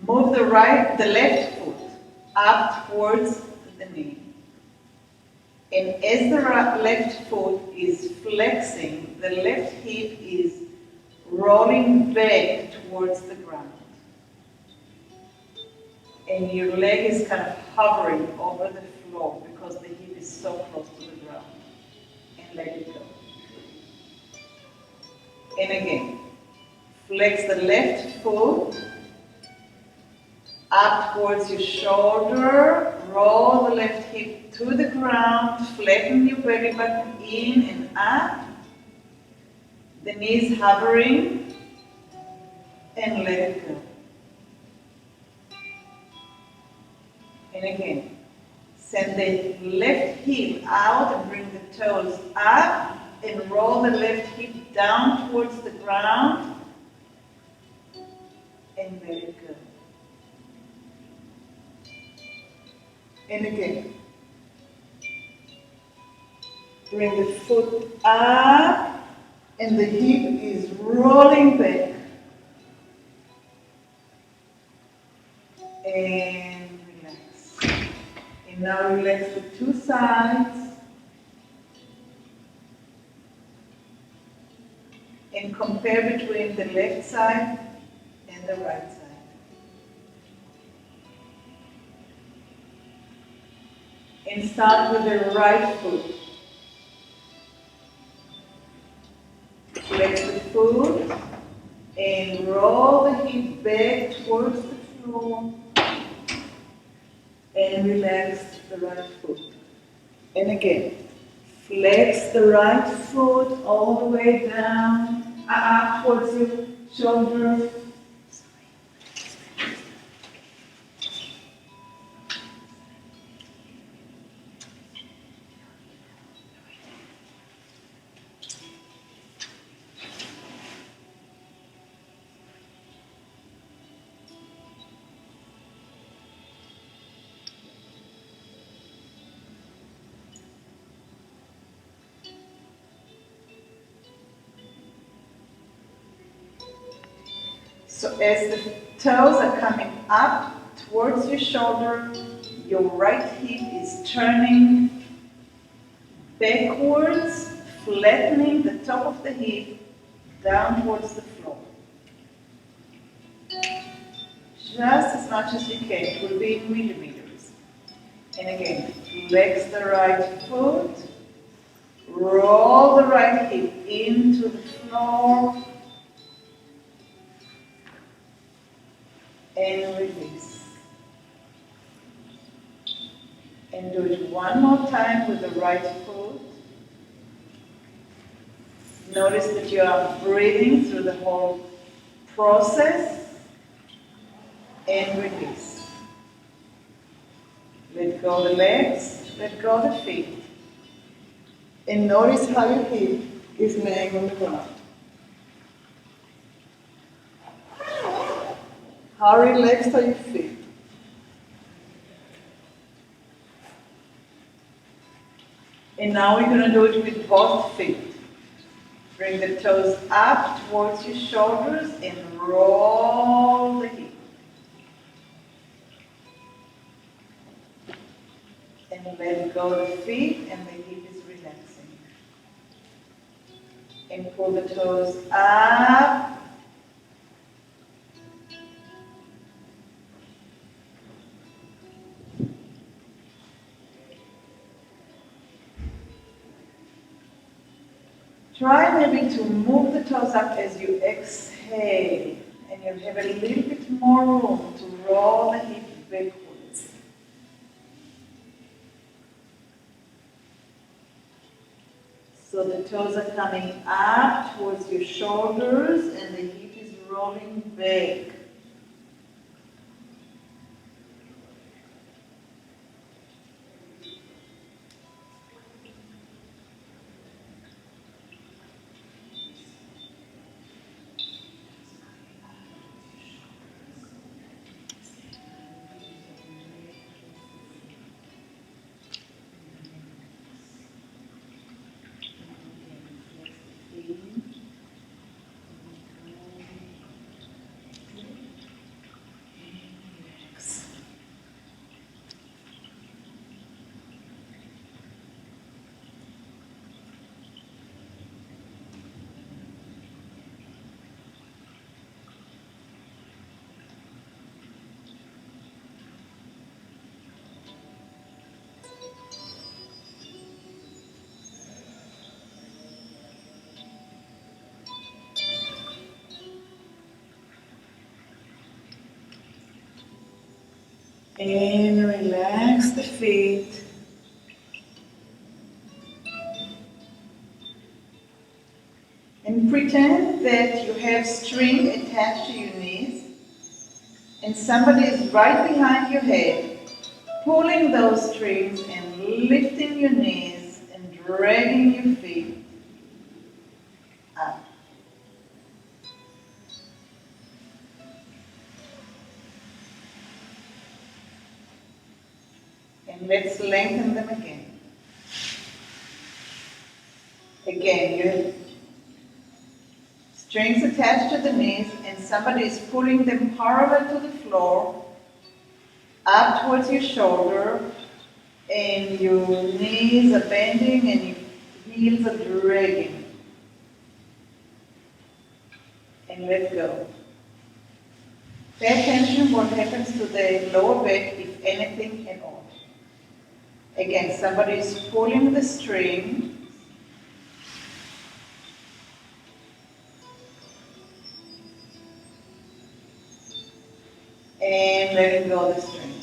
Move the left foot up towards the knee. And as the left foot is flexing, the left hip is rolling back towards the ground. And your leg is kind of hovering over the floor because the hip is so close to the ground. And let it go. And again, flex the left foot up towards your shoulder, roll the left hip to the ground, flatten your belly button in and up, the knees hovering, and let it go. And again, send the left hip out and bring the toes up and roll the left hip down towards the ground and let it go. And again, bring the foot up and the hip is rolling back. And relax. And now relax the two sides. And compare between the left side and the right side. And start with the right foot. Flex the foot and roll the hip back towards the floor. And relax the right foot. And again, flex the right foot all the way down, up towards your shoulder. So as the toes are coming up towards your shoulder, your right hip is turning backwards, flattening the top of the hip down towards the floor. Just as much as you can, it will be in millimeters. And again, flex the right foot, roll the right hip into the floor, and release. And do it one more time with the right foot. Notice that you are breathing through the whole process and release. Let go the legs, let go the feet. And notice how your hip is laying on the ground. How relaxed are your feet? And now we're going to do it with both feet. Bring the toes up towards your shoulders and roll the hip. And let go the feet and the hip is relaxing. And pull the toes up. Try maybe to move the toes up as you exhale, and you'll have a little bit more room to roll the hip backwards. So the toes are coming up towards your shoulders and the hip is rolling back. And relax the feet. And pretend that you have string attached to your knees and somebody is right behind your head, pulling those strings and lifting your knees and dragging your feet up. And let's lengthen them again. Again, you have strings attached to the knees and somebody is pulling them parallel to the floor, up towards your shoulder, and your knees are bending and your heels are dragging. And let go. Pay attention what happens to the lower back, if anything at all. Again, somebody is pulling the string. And letting go of the string.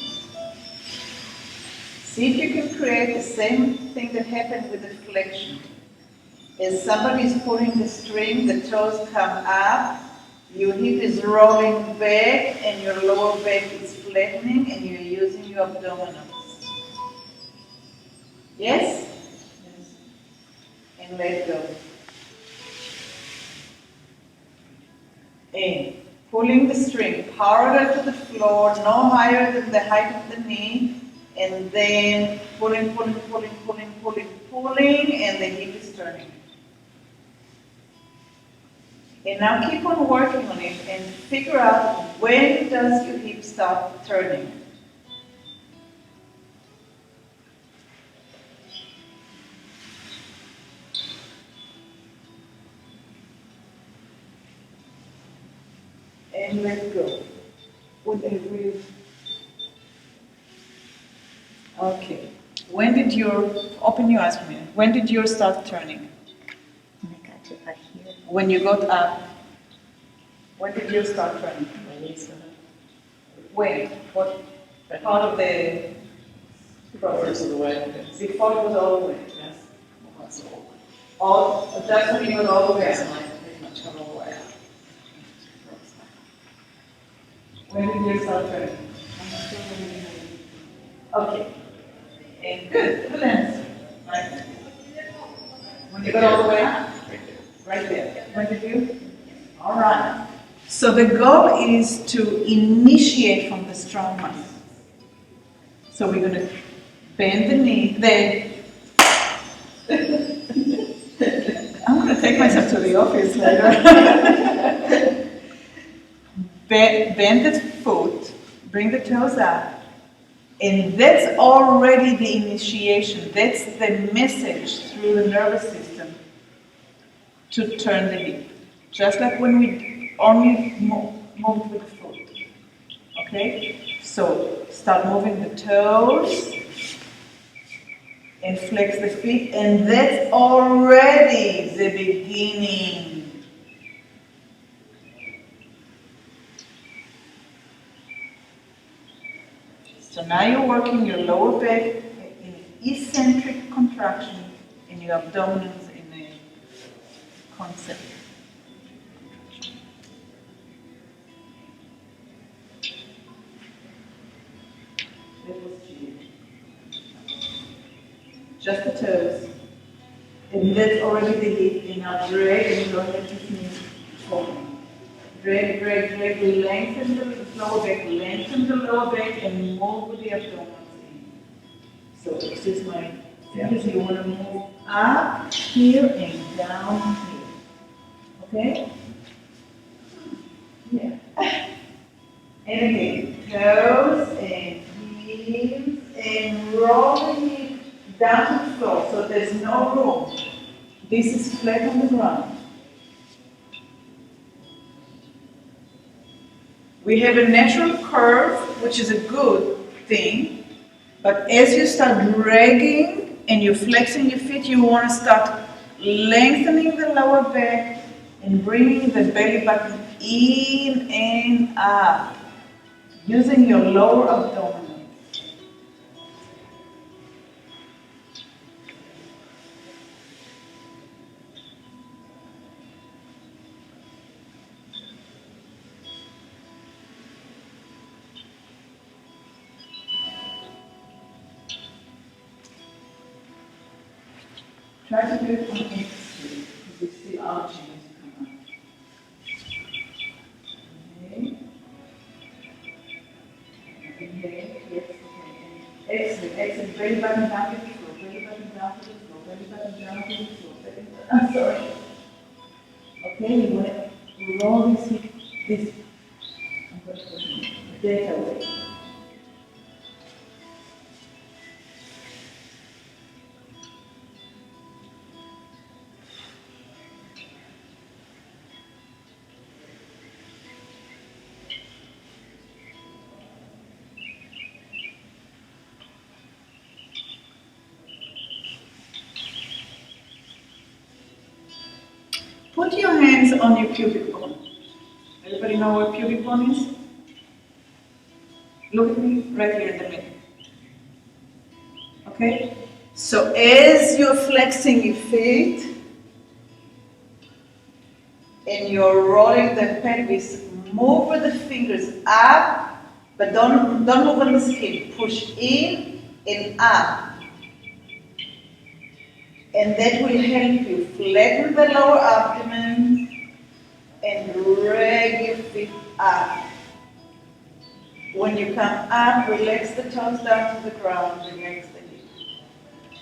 See if you can create the same thing that happened with the flexion. As somebody is pulling the string, the toes come up, your hip is rolling back, and your lower back is flattening, and you're using your abdominals. Yes? Yes. And let go. And pulling the string parallel to the floor, no higher than the height of the knee, and then pulling, pulling, pulling, pulling, pulling, pulling, and the hip is turning. And now keep on working on it and figure out when does your hip start turning. And let go. Okay. When did your, open your eyes for a minute. When did yours start turning? When I got to right here. When you got up. When did yours start turning? When? What part of the process? Of the way. Before it was all the way. Yes. Well, that's all. All, that's when you got all the way. Yes, and I pretty much got all the way out. When did yours start turning? Okay. And good answer. Right there. When you got all the way up? Right there. When did you? All right. So the goal is to initiate from the strong muscle. So we're going to bend the knee. I'm going to take myself to the office later. Bend the foot, bring the toes up, and that's already the initiation. That's the message through the nervous system to turn the hip. Just like when we only moved with the foot. Okay? So start moving the toes and flex the feet, and that's already the beginning. So now you're working your lower back in eccentric contraction and your abdominals in a concentric. Just the toes. And that's already the hip. And now drag and go ahead to finish forward. Drag, drag, drag, lengthen the lower back, lengthen the lower back, and move with the abdominals in. So this is my fingers. You want to move up here and down here. Okay? Yeah. And again, toes and heels, and roll the hip down to the floor, so there's no room. This is flat on the ground. We have a natural curve, which is a good thing, but as you start dragging and you're flexing your feet, you want to start lengthening the lower back and bringing the belly button in and up, using your lower abdominals. Try to do it on exhale, because we're still arching as you come up. Okay. Inhale, yes, okay. Exhale, exhale, belly button down to the floor, belly button down to the floor, belly button down to the floor, belly button, I'm sorry. Okay, you want to roll this hip, this, I'm going to put that away. Put your hands on your pubic bone. Everybody know what pubic bone is? Look at me right here in the middle. Okay? So as you're flexing your feet and you're rolling the pelvis, move with the fingers up, but don't move on the skin. Push in and up. And that will help you flatten the lower abdomen and drag your feet up. When you come up, relax the toes down to the ground, relax the hips.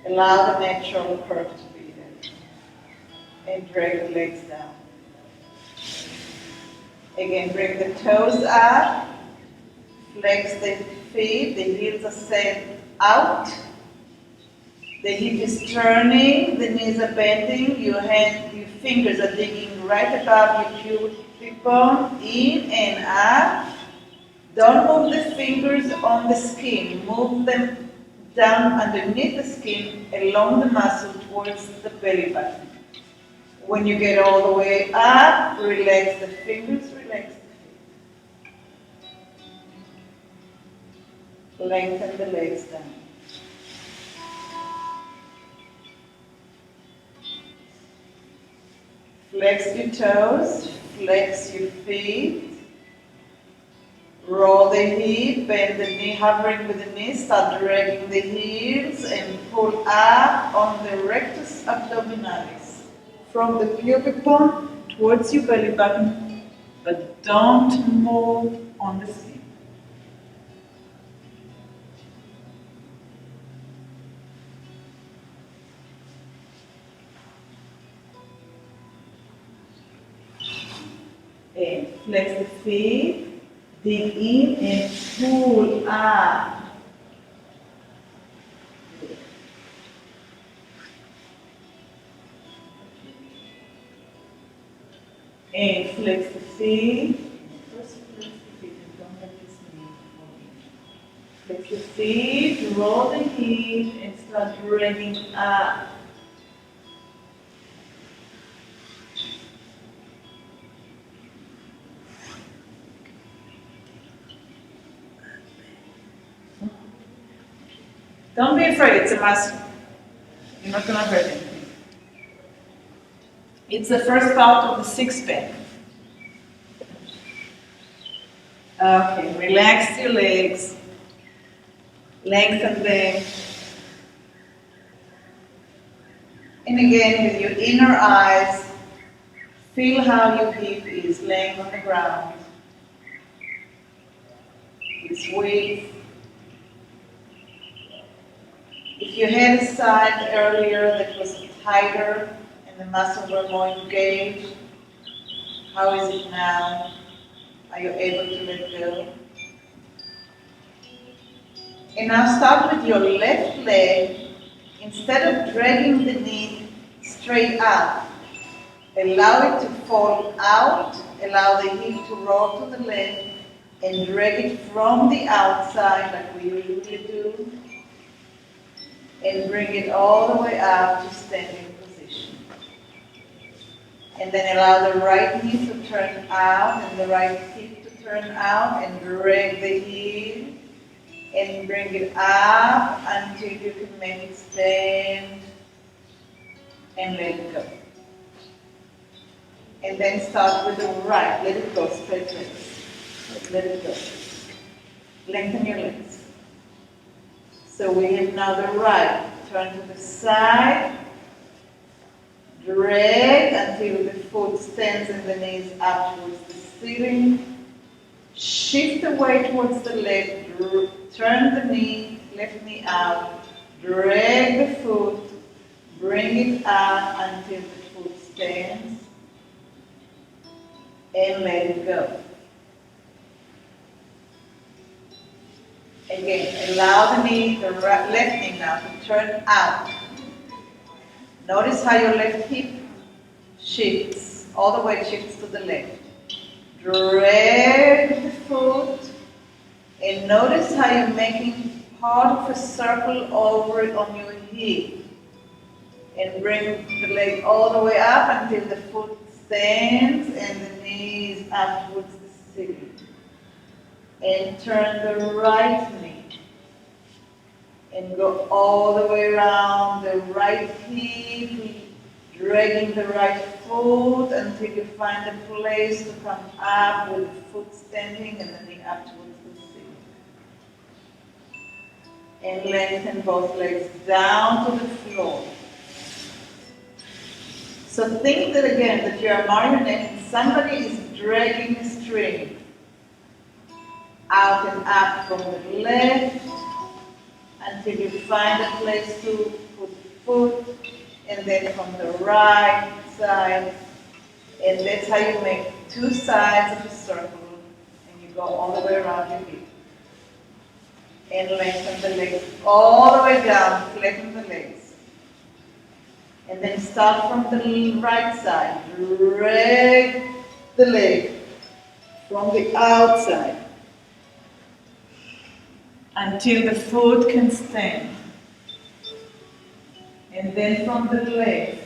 Allow the natural curve to be there. And drag the legs down. Again, bring the toes up, flex the feet, the heels are sent out. The hip is turning, the knees are bending, your fingers are digging right above your pubic bone, in and up. Don't move the fingers on the skin, move them down underneath the skin, along the muscle towards the belly button. When you get all the way up, relax the fingers, relax the feet. Lengthen the legs down. Flex your toes, flex your feet, roll the hip, bend the knee, hovering with the knee, start dragging the heels and pull up on the rectus abdominalis. From the pubic bone towards your belly button, but don't move on the skin. And flex the feet, dig in and pull up. And flex the feet. First flex the feet and don't let this knee fall in. Flex the feet, roll the hip and start dragging up. Don't be afraid, it's a muscle. You're not going to hurt anything. It's the first part of the six-pack. Okay, relax your legs. Lengthen them. And again, with your inner eyes, feel how your hip is laying on the ground. Its width. If you had a side earlier that was tighter and the muscles were more engaged, how is it now? Are you able to let go? And now start with your left leg. Instead of dragging the knee straight out, allow it to fall out, allow the hip to roll to the left, and drag it from the outside like we usually do. And bring it all the way up to standing position. And then allow the right knee to turn out and the right hip to turn out and drag the heel and bring it up until you can make it stand and let it go. And then start with the right. Let it go, straight legs. Let it go. Lengthen your legs. So we have now the right. turn to the side, drag until the foot stands and the knees up towards the ceiling. Shift the weight towards the left, turn the knee, left knee out, drag the foot, bring it up until the foot stands, and let it go. Again, allow the knee, the left knee now to turn out. Notice how your left hip shifts, all the weight shifts to the left. Drag the foot, and notice how you're making part of a circle over it on your hip. And bring the leg all the way up until the foot stands and the knees up towards the ceiling. And turn the right knee. And go all the way around the right hip, dragging the right foot until you find a place to come up with the foot standing and the knee up towards the ceiling. And lengthen both legs down to the floor. So think that again, that you're a marionette and somebody is dragging a string out and up from the left until you find a place to put the foot, and then from the right side, and that's how you make two sides of a circle, and you go all the way around your hip. And lengthen the legs all the way down, flatten the legs. And then start from the right side, drag the leg from the outside until the foot can stand. And then from the left.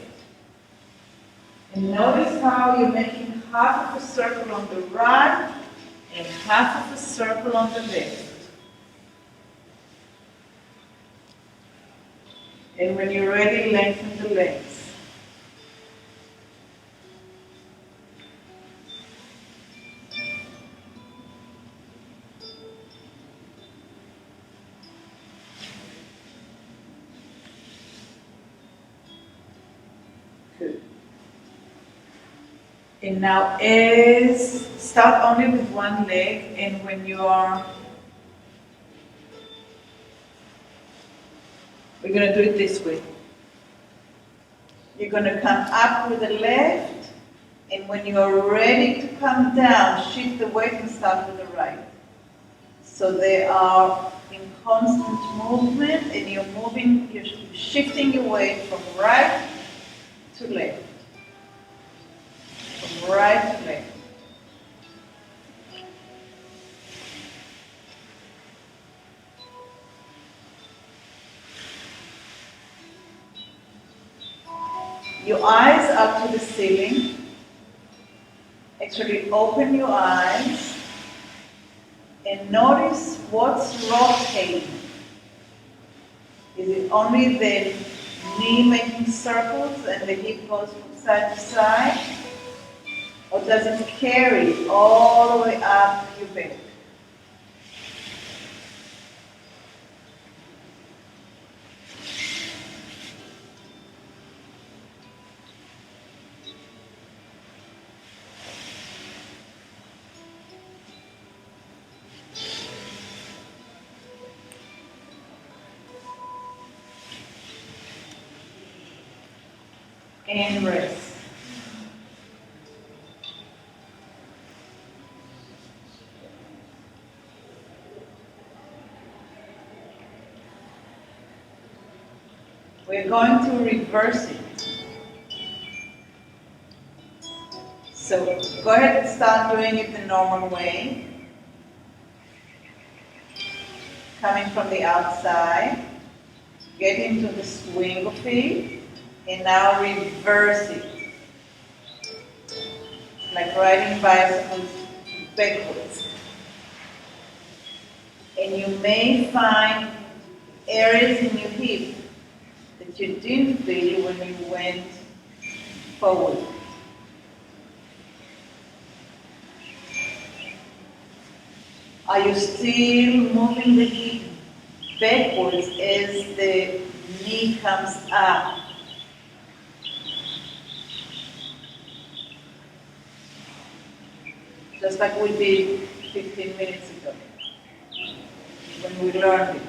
And notice how you're making half of a circle on the right and half of a circle on the left. And when you're ready, lengthen the legs. Good. And now start only with one leg, and when you are, we're going to do it this way. You're going to come up with the left, and when you are ready to come down, shift the weight and start with the right. So they are in constant movement, and you're shifting your weight from right to left. From right to left. Your eyes up to the ceiling. Actually open your eyes and notice what's rotating. Is it only the knee making circles and the hip goes from side to side? Or does it carry all the way up your back? And rest. We're going to reverse it. So go ahead and start doing it the normal way. Coming from the outside, get into the swing of it, and now reverse it. Like riding bicycles backwards. And you may find areas in your hip that you didn't feel when you went forward. Are you still moving the hip backwards as the knee comes up. Just like we did 15 minutes ago when we learned it.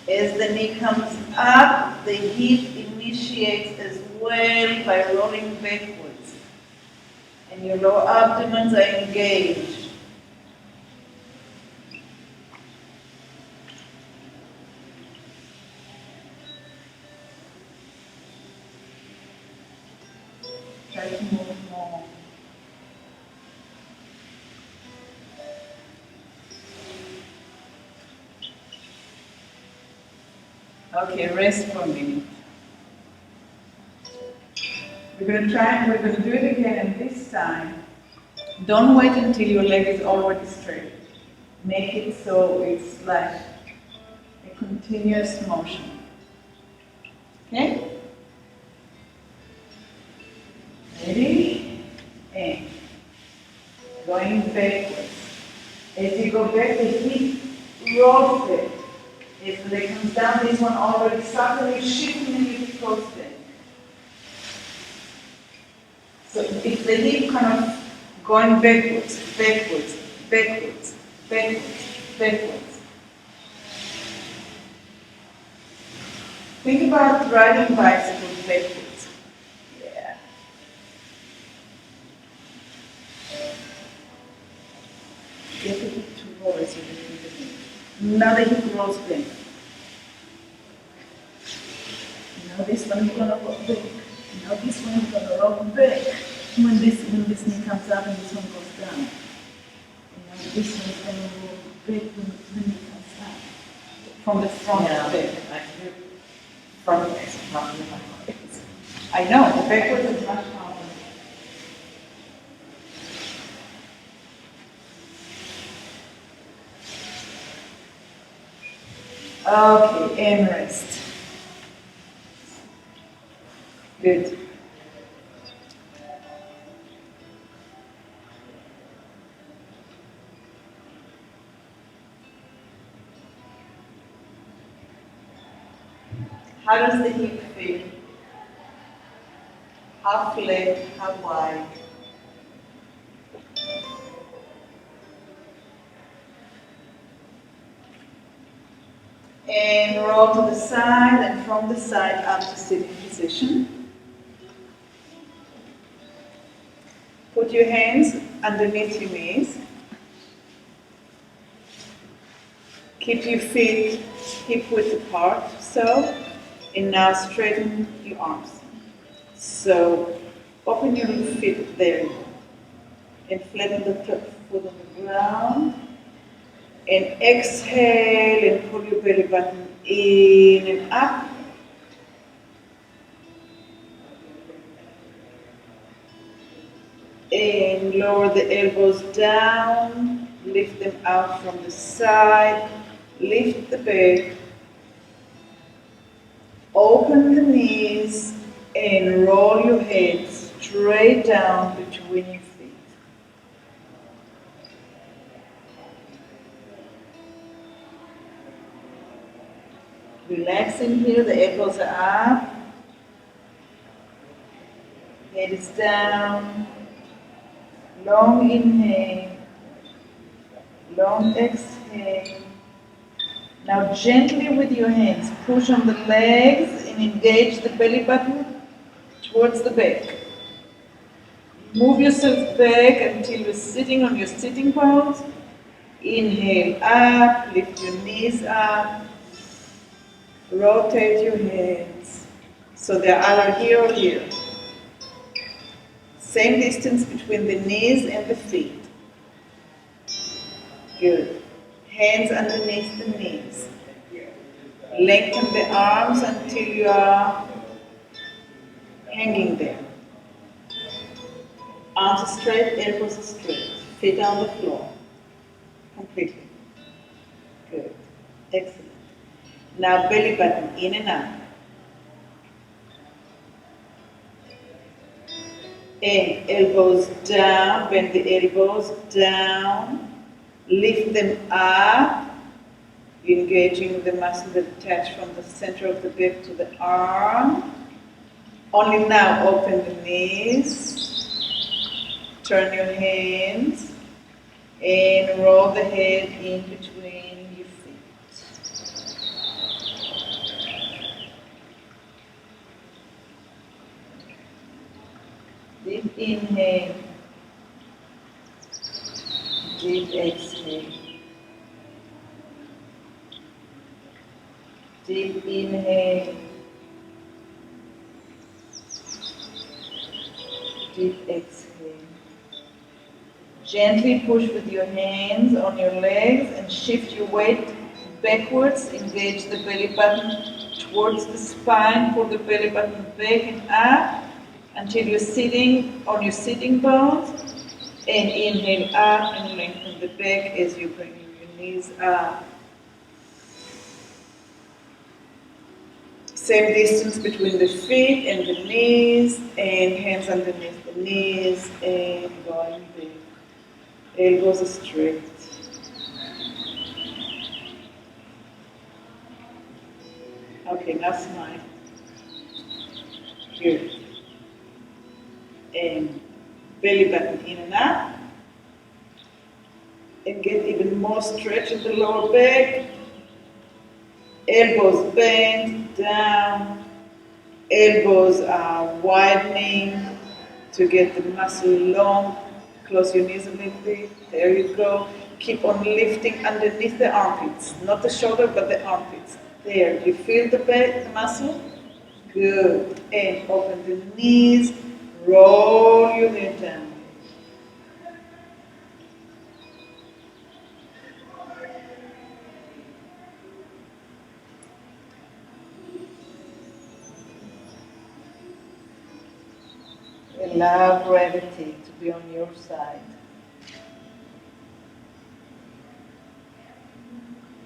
As the knee comes up, the hip initiates as well by rolling backwards. And your lower abdomens are engaged. Try to move more. Okay, rest for a minute. We're going to do it again, and this time, don't wait until your leg is already straight. Make it so it's like a continuous motion. Okay? Ready? And going backwards. As you go back, the hip rolls back. If the leg comes down, this one already suddenly shifting and it goes back. So if the hip kind of going backwards, backwards, backwards, backwards, backwards. Think about riding bicycles backwards. Yeah. Get the hip to roll as you lift the hip. Now the hip rolls back. Now this one is going to roll back. Now this one is going to roll back. When this knee comes up and this one goes down. And now this one is going to roll back when the knee comes up. From the front to back. Front is not in my face. I know, the backwards is much harder. Okay, and rest. Good. How does the hip feel? How flat, how wide? And roll to the side, and from the side up to sitting position. Put your hands underneath your knees. Keep your feet hip width apart, so. And now straighten your arms. So open your feet there and flatten the top foot on the ground. And exhale and pull your belly button in and up. And lower the elbows down, lift them out from the side, lift the back. Open the knees and roll your head straight down between your feet. Relax in here, the elbows are up. Head is down. Long inhale. Long exhale. Now gently with your hands, push on the legs and engage the belly button towards the back. Move yourself back until you're sitting on your sitting bones. Inhale up, lift your knees up. Rotate your hands. So they're either here or here. Same distance between the knees and the feet. Good. Hands underneath the knees. Lengthen the arms until you are hanging there. Arms are straight, elbows are straight. Feet on the floor. Completely. Good. Excellent. Now belly button in and out. And elbows down, bend the elbows down. Lift them up. engaging the muscle that attach from the center of the back to the arm. Only now open the knees, turn your hands, and roll the head in between your feet. Deep inhale, deep exhale. Deep inhale, deep exhale. Gently push with your hands on your legs and shift your weight backwards. Engage the belly button towards the spine. Pull the belly button back and up until you're sitting on your sitting bones. And inhale up and lengthen the back as you bring your knees up. Same distance between the feet and the knees, and hands underneath the knees, and going back. Elbows are straight. Okay, now smile. Good. And belly button in and up. And get even more stretch in the lower back. Elbows bend down. Elbows are widening to get the muscle long. Close your knees a little bit. There you go. Keep on lifting underneath the armpits. Not the shoulder, but the armpits. There. You feel the back, the muscle? Good. And open the knees. Roll your head down. Allow gravity to be on your side.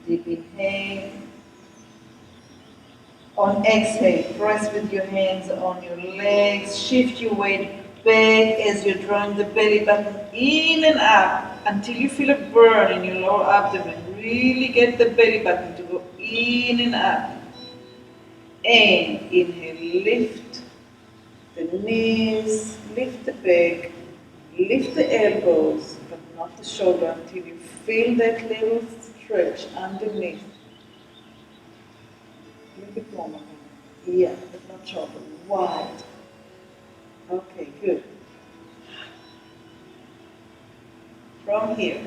Deep inhale. On exhale, press with your hands on your legs. Shift your weight back as you're drawing the belly button in and up until you feel a burn in your lower abdomen. Really get the belly button to go in and up. And inhale, lift the knees, lift the back, lift the elbows, but not the shoulder until you feel that little stretch underneath. A little bit more. Yeah, but not shoulder, wide. Okay, good. From here,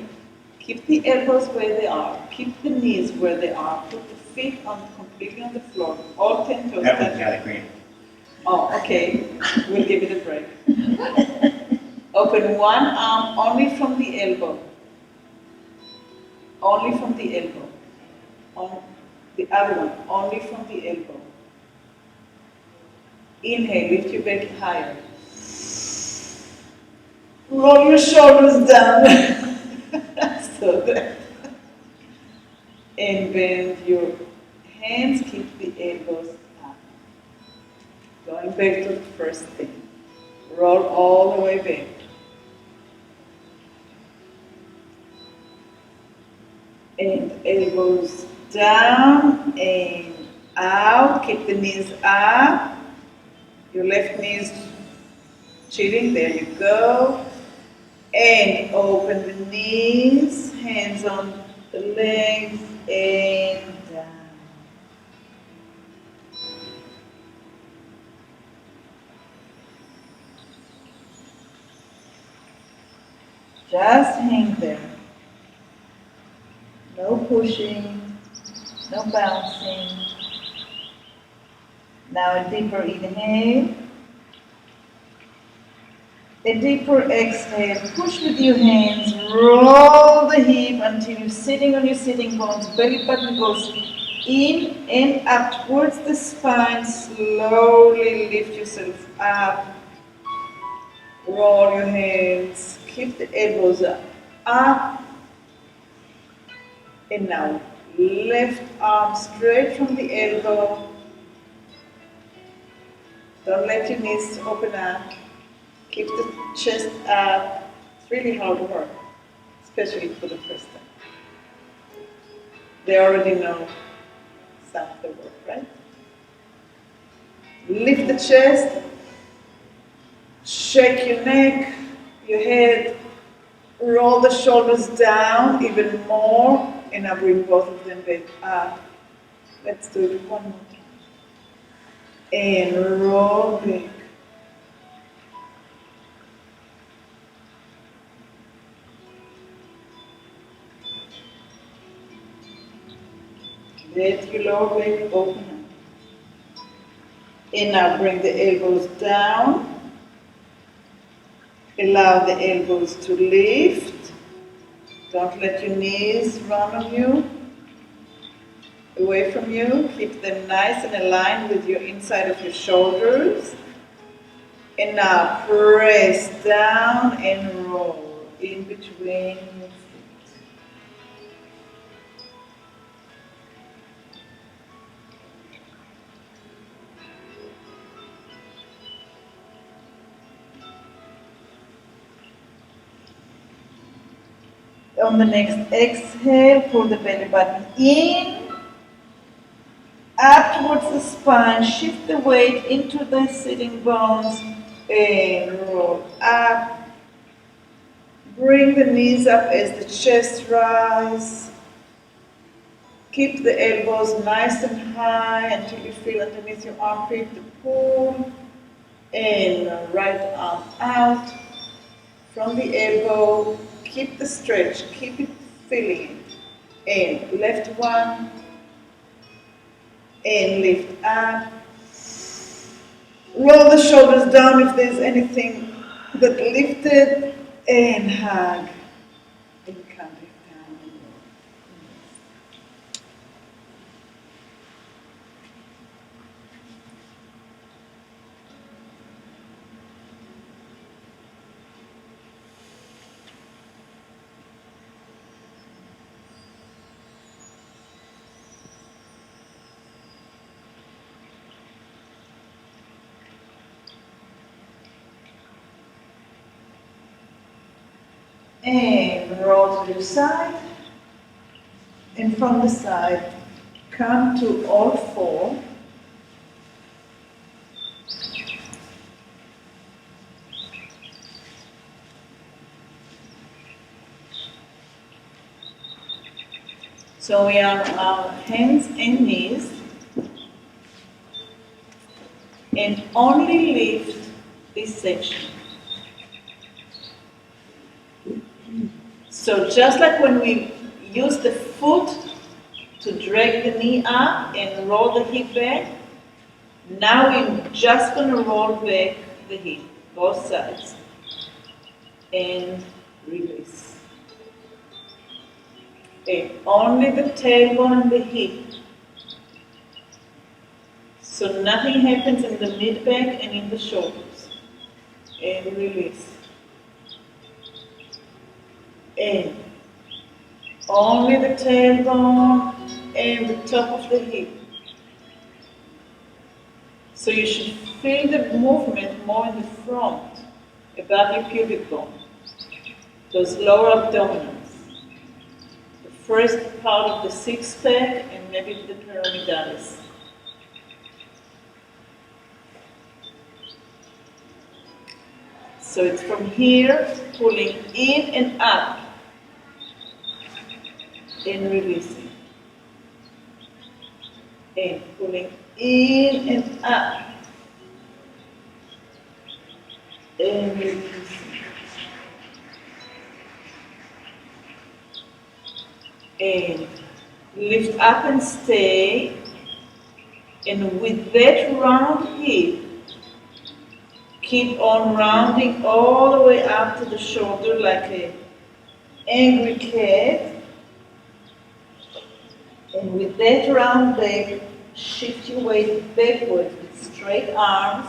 keep the elbows where they are, keep the knees where they are, put the feet completely on the floor, all 10 toes. That one's got a green. Oh, okay. We'll give it a break. Open one arm only from the elbow. Only from the elbow. On the other one, only from the elbow. Inhale, lift your back higher. Roll your shoulders down. So that. And bend your hands, keep the elbows up. Going back to the first thing. Roll all the way back. And elbows down and out. Keep the knees up. Your left knee is chilling. There you go. And open the knees. Hands on the legs and down. Just hang there. No pushing, no bouncing. Now a deeper inhale. A deeper exhale. Push with your hands. Roll the hip until you're sitting on your sitting bones. Belly button goes in and up towards the spine. Slowly lift yourself up. Roll your hands. Keep the elbows up. And now left arm straight from the elbow. Don't let your knees open up. Keep the chest up. It's really hard work, especially for the first time. They already know some of the work, right? Lift the chest, shake your neck, your head, roll the shoulders down even more, and now bring both of them back up. Let's do it one more time. And roll back. Let your lower back open up. And now bring the elbows down. Allow the elbows to lift. Don't let your knees run on you, away from you. Keep them nice and aligned with your inside of your shoulders. And now press down and roll in between your feet. On the next exhale, pull the belly button in, up towards the spine, shift the weight into the sitting bones, and roll up. Bring the knees up as the chest rises. Keep the elbows nice and high until you feel underneath your armpit the pull, and right arm out from the elbow. Keep the stretch, keep it feeling it. And left one, and lift up. Roll the shoulders down if there's anything that lifted, and hug. And come back down and roll. And roll to the side, and from the side, come to all four. So we are on our hands and knees, and only lift this section. So just like when we use the foot to drag the knee up and roll the hip back, now we're just going to roll back the hip, both sides, and release. And only the tailbone and the hip. So nothing happens in the mid-back and in the shoulders. And release. And only the tailbone and the top of the hip. So you should feel the movement more in the front, above your pubic bone, those lower abdominals, the first part of the six-pack and maybe the pyramidalis. So it's from here, pulling in and up, and releasing. And pulling in and up, and releasing. And lift up and stay. And with that round hip, keep on rounding all the way up to the shoulder like an angry cat. And with that round back, shift your weight backwards with straight arms.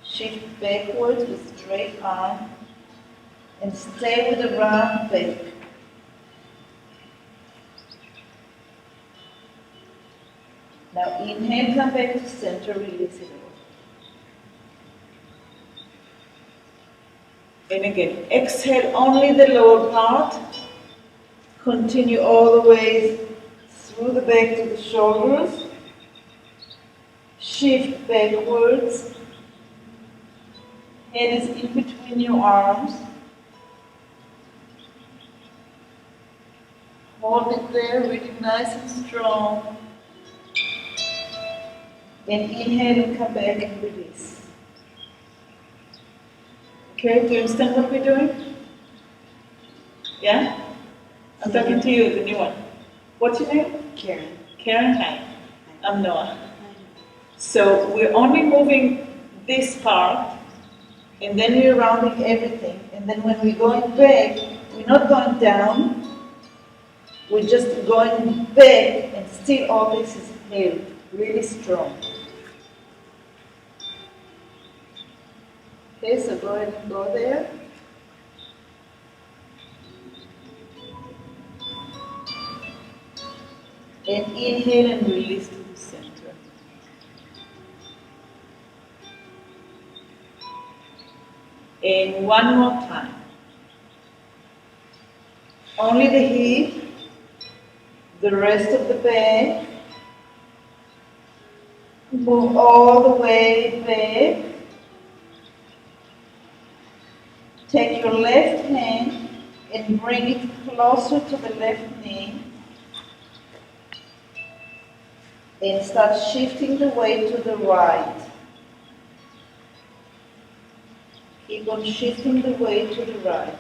Shift backwards with straight arm. And stay with the round back. Now inhale, come back to center, release it all. And again, exhale only the lower part. Continue all the way Through the back to the shoulders. Shift backwards. Head is in between your arms. Hold it there, really nice and strong. Then inhale and come back and release. Okay, do you understand what we're doing? Yeah? I'm talking to you, the new one. What's your name? Karen. Karen, hi. I'm Noah. So we're only moving this part, and then we're rounding everything. And then when we're going back, we're not going down, we're just going back, and still all this is held really strong. Okay, so go ahead and go there. And inhale and release to the center. And one more time. Only the hip, the rest of the back. Move all the way back. Take your left hand and bring it closer to the left knee. And start shifting the weight to the right. Keep on shifting the weight to the right.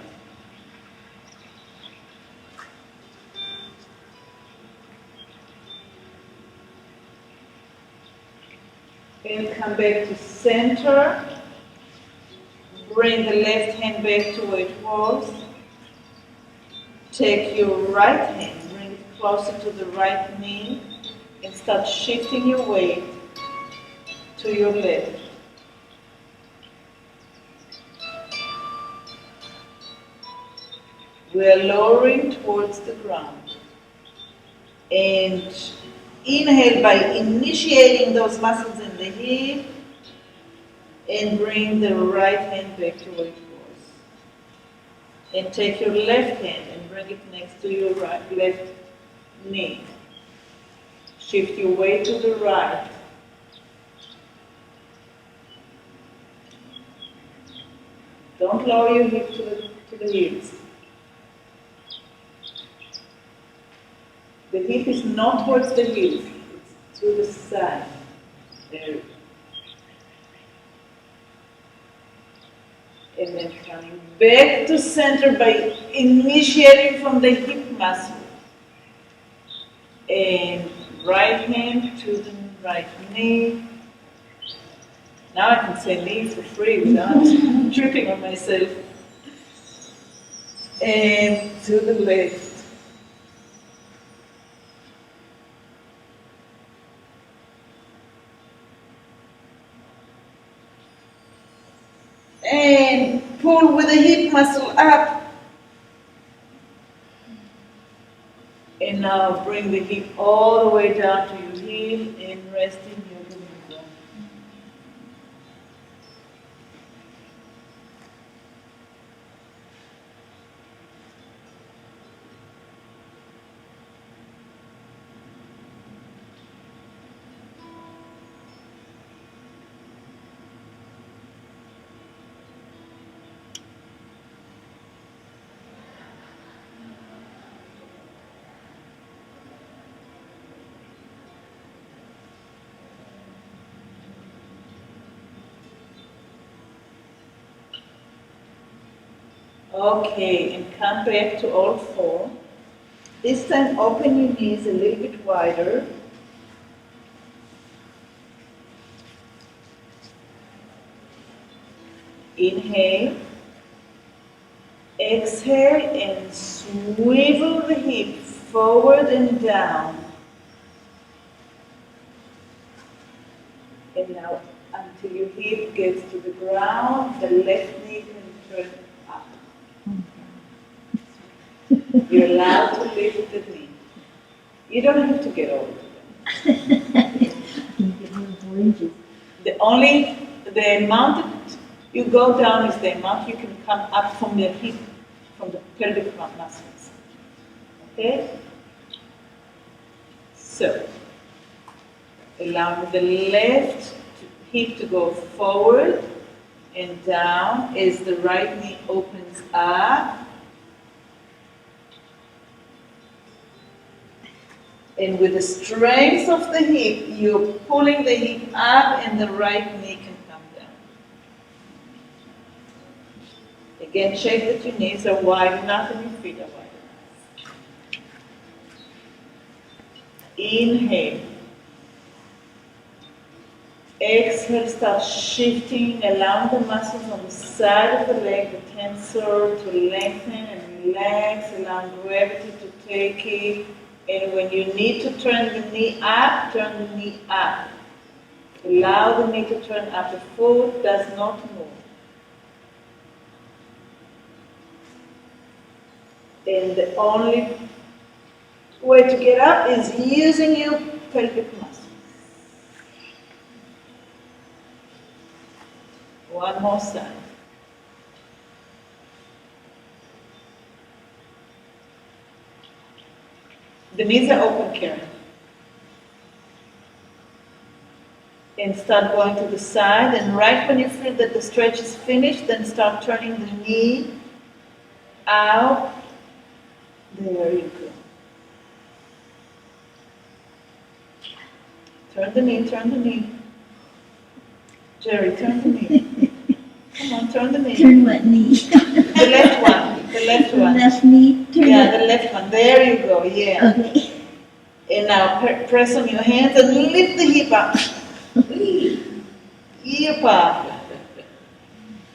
And come back to center. Bring the left hand back to where it was. Take your right hand, bring it closer to the right knee, and start shifting your weight to your left. We are lowering towards the ground. And inhale by initiating those muscles in the hip, and bring the right hand back to where it was. And take your left hand and bring it next to your left knee. Shift your weight to the right. Don't lower your hip to the hips. The hip is not towards the heels, it's to the side. There. And then coming back to center by initiating from the hip muscle. And right hand to the right knee. Now I can say knee for free without tripping on myself. And to the left. And pull with the hip muscle up. And now bring the hip all the way down to your heel and rest in your living room. Okay, and come back to all four. This time open your knees a little bit wider. Inhale. Exhale and swivel the hip forward and down. And now until your hip gets to the ground, the left knee can turn up. You're allowed to lift the knee. You don't have to get over it. The amount that you go down is the amount you can come up from the hip, from the pelvic muscles. Okay? So, allowing the left hip to go forward and down as the right knee opens up. And with the strength of the hip, you're pulling the hip up and the right knee can come down. Again, check that your knees are wide enough and your feet are wide enough. Inhale. Exhale, start shifting, allowing the muscles on the side of the leg, the tensor, to lengthen and relax, allowing gravity to take it. And when you need to turn the knee up, turn the knee up. Allow the knee to turn up. The foot does not move. And the only way to get up is using your pelvic muscles. One more side. The knees are open, Karen. And start going to the side, and right when you feel that the stretch is finished, then start turning the knee out. There you go. Turn the knee, turn the knee. Jerry, turn the knee. Come on, turn the knee. Turn what knee? The left one, the left one. Left knee. Turn Yeah, the left one. There you go, yeah. Okay. And now press on your hands and lift the hip up. Hip up.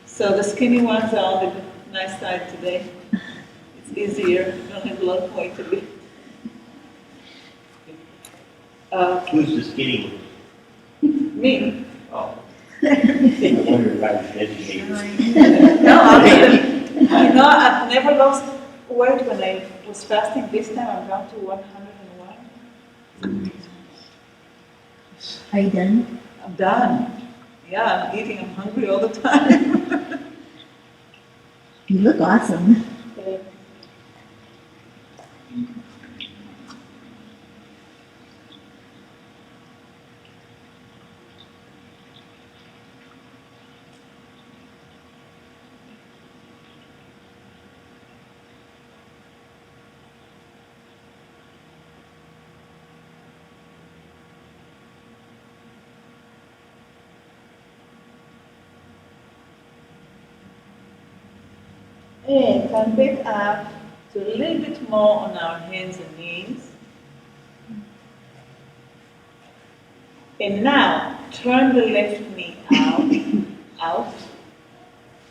So the skinny ones are on the nice side today. It's easier. You don't have a lot of weight to lift. Who's the skinny Me. one? Oh. I wonder if I was educated. No, I've never lost weight when I was fasting. This time I'm down to 101. Are you done? I'm done. Yeah, I'm eating. I'm hungry all the time. You look awesome. And come back up to a little bit more on our hands and knees. And now turn the left knee out.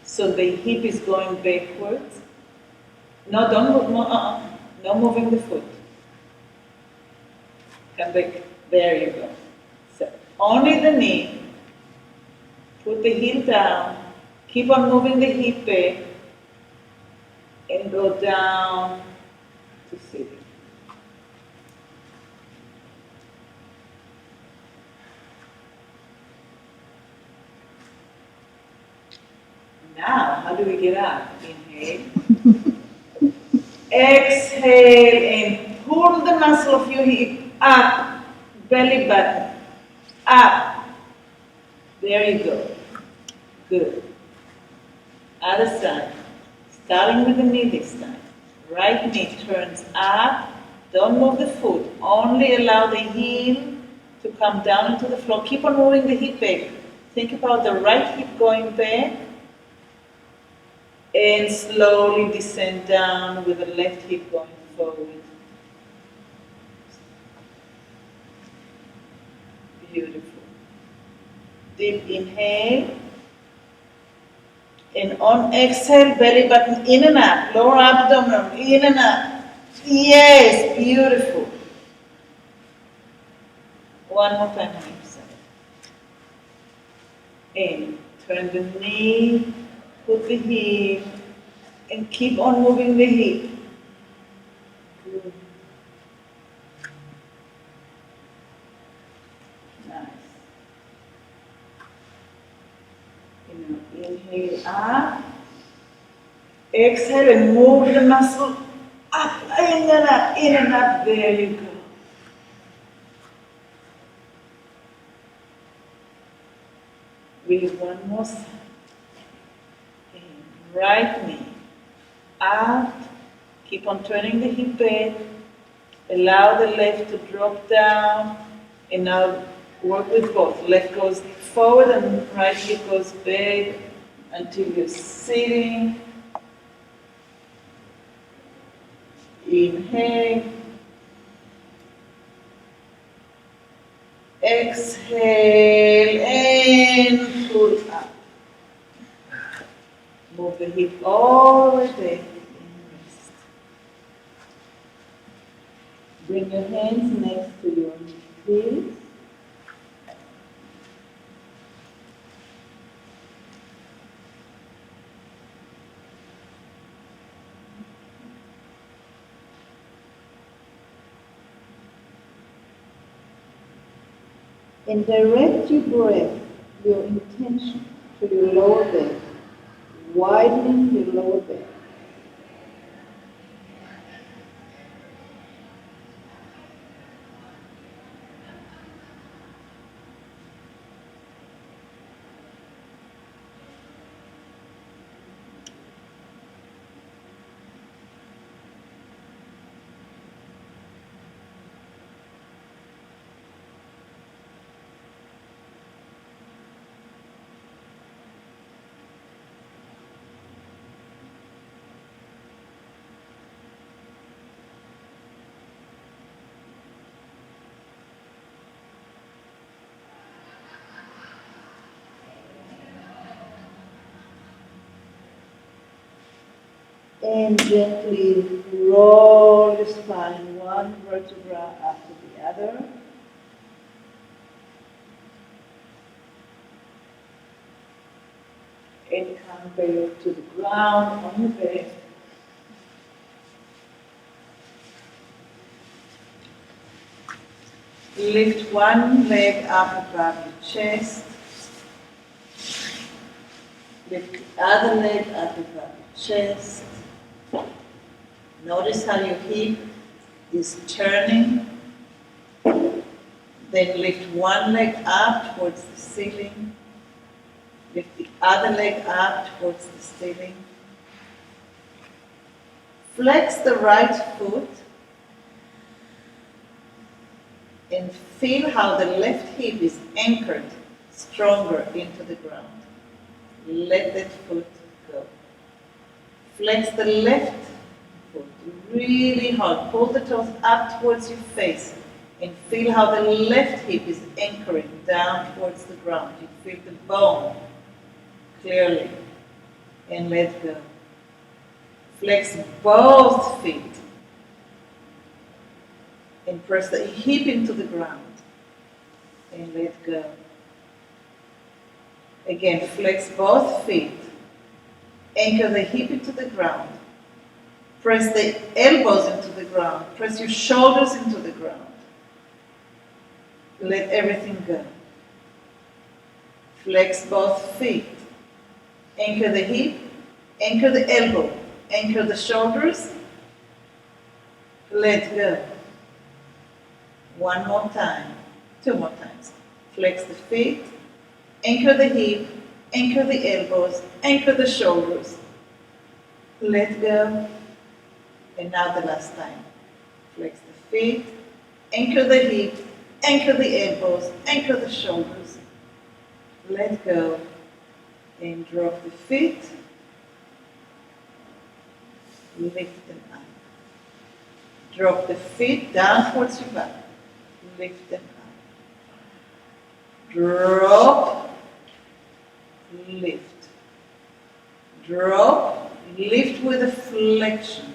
So the hip is going backwards. No, don't move, no moving the foot. Come back, there you go. So only the knee, put the heel down, keep on moving the hip back, and go down to sitting. Now, how do we get up? Inhale. Exhale and pull the muscle of your hip up, belly button, up. There you go. Good. Other side. Starting with the knee this time. Right knee turns up. Don't move the foot. Only allow the heel to come down into the floor. Keep on moving the hip back. Think about the right hip going back. And slowly descend down with the left hip going forward. Beautiful. Deep inhale. And on exhale, belly button in and up, lower abdomen in and up. Yes, beautiful. One more time on each side. And turn the knee, put the hip, and keep on moving the hip. Good. Nice. Inhale up. Exhale and move the muscle up, in and up, in and up. There you go. Breathe one more time. In. Right knee out. Keep on turning the hip back. Allow the left to drop down. And now work with both. Left goes forward and right hip goes back until you're sitting. Inhale. Exhale and pull up. Move the hip all the way back and rest. Bring your hands next to your heels. And direct your breath, your intention, to your lower back, widening your lower back. And gently roll your spine one vertebra after the other. And come back to the ground on your back. Lift one leg up above your chest. Lift the other leg up above your chest. Notice how your hip is turning. Then lift one leg up towards the ceiling. Lift the other leg up towards the ceiling. Flex the right foot and feel how the left hip is anchored stronger into the ground. Let that foot go. Flex the left foot really hard. Pull the toes up towards your face and feel how the left hip is anchoring down towards the ground. You feel the bone clearly and let go. Flex both feet and press the hip into the ground and let go. Again, flex both feet, anchor the hip into the ground, press the elbows into the ground, press your shoulders into the ground. Let everything go. Flex both feet, anchor the hip, anchor the elbow, anchor the shoulders, let go. One more time, two more times. Flex the feet, anchor the hip, anchor the elbows, anchor the shoulders. Let go. And now the last time. Flex the feet, anchor the hip, anchor the elbows, anchor the shoulders. Let go. And drop the feet. Lift them up. Drop the feet down towards your back. Lift them up. Drop, lift. Drop, lift with a flexion.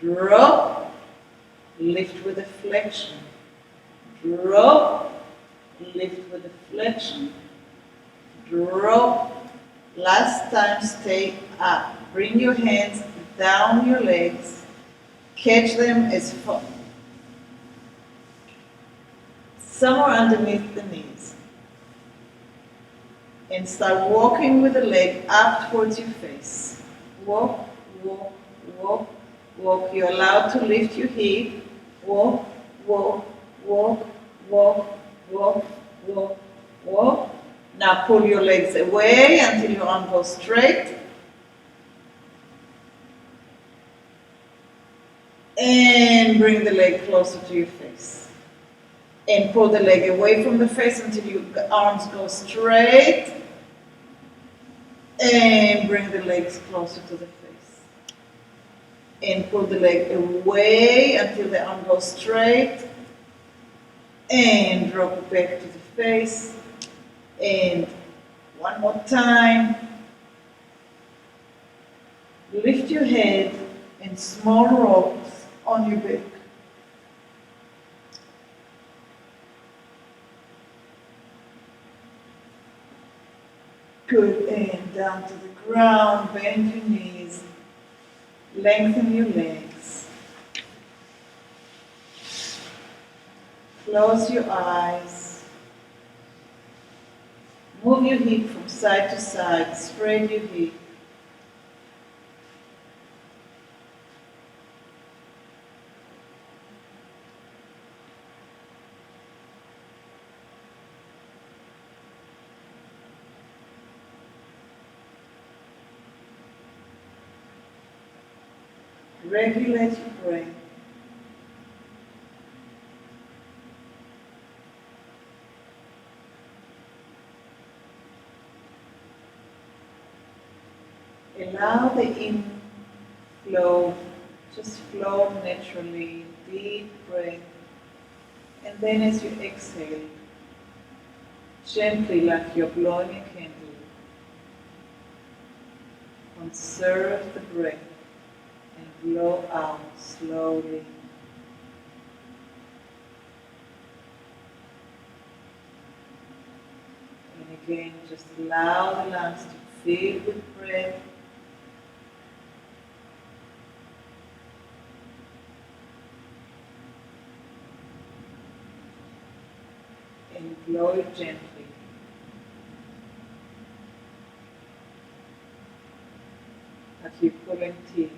Drop, lift with a flexion. Drop, lift with a flexion. Drop. Last time, stay up. Bring your hands down your legs. Catch them as far, somewhere underneath the knees. And start walking with the leg up towards your face. Walk, walk, walk, walk. You're allowed to lift your hip. Walk, walk, walk, walk, walk, walk, walk. Now pull your legs away until your arm goes straight. And bring the leg closer to your face. And pull the leg away from the face until your arms go straight. And bring the legs closer to the face. And pull the leg away until the arm goes straight. And drop it back to the face. And one more time. Lift your head and small rocks on your back. Good, and down to the ground, bend your knees, lengthen your legs. Close your eyes. Move your hip from side to side, spread your hip. Regulate your breath. Allow the inflow, just flow naturally, deep breath. And then as you exhale, gently like you're blowing a candle, conserve the breath and blow out slowly. And again, just allow the lungs to fill with breath. And blow it gently. Like you're pulling teeth.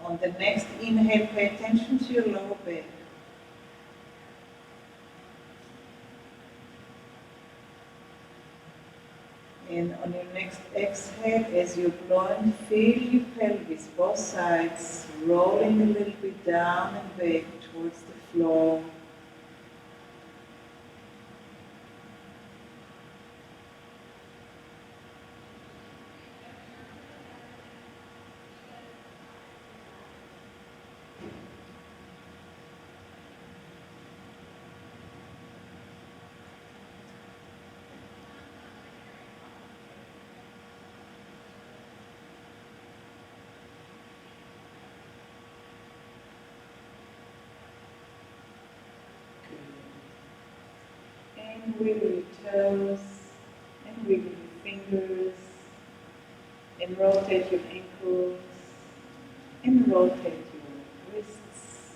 On the next inhale, pay attention to your lower back. And on your next exhale, as you're blowing, feel your pelvis, both sides, rolling a little bit down and back towards the floor. And wiggle your toes, and wiggle your fingers, and rotate your ankles, and rotate your wrists.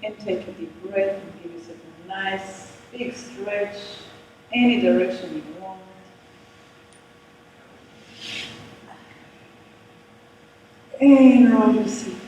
And take a deep breath and give yourself a nice big stretch, any direction you want. And roll your seat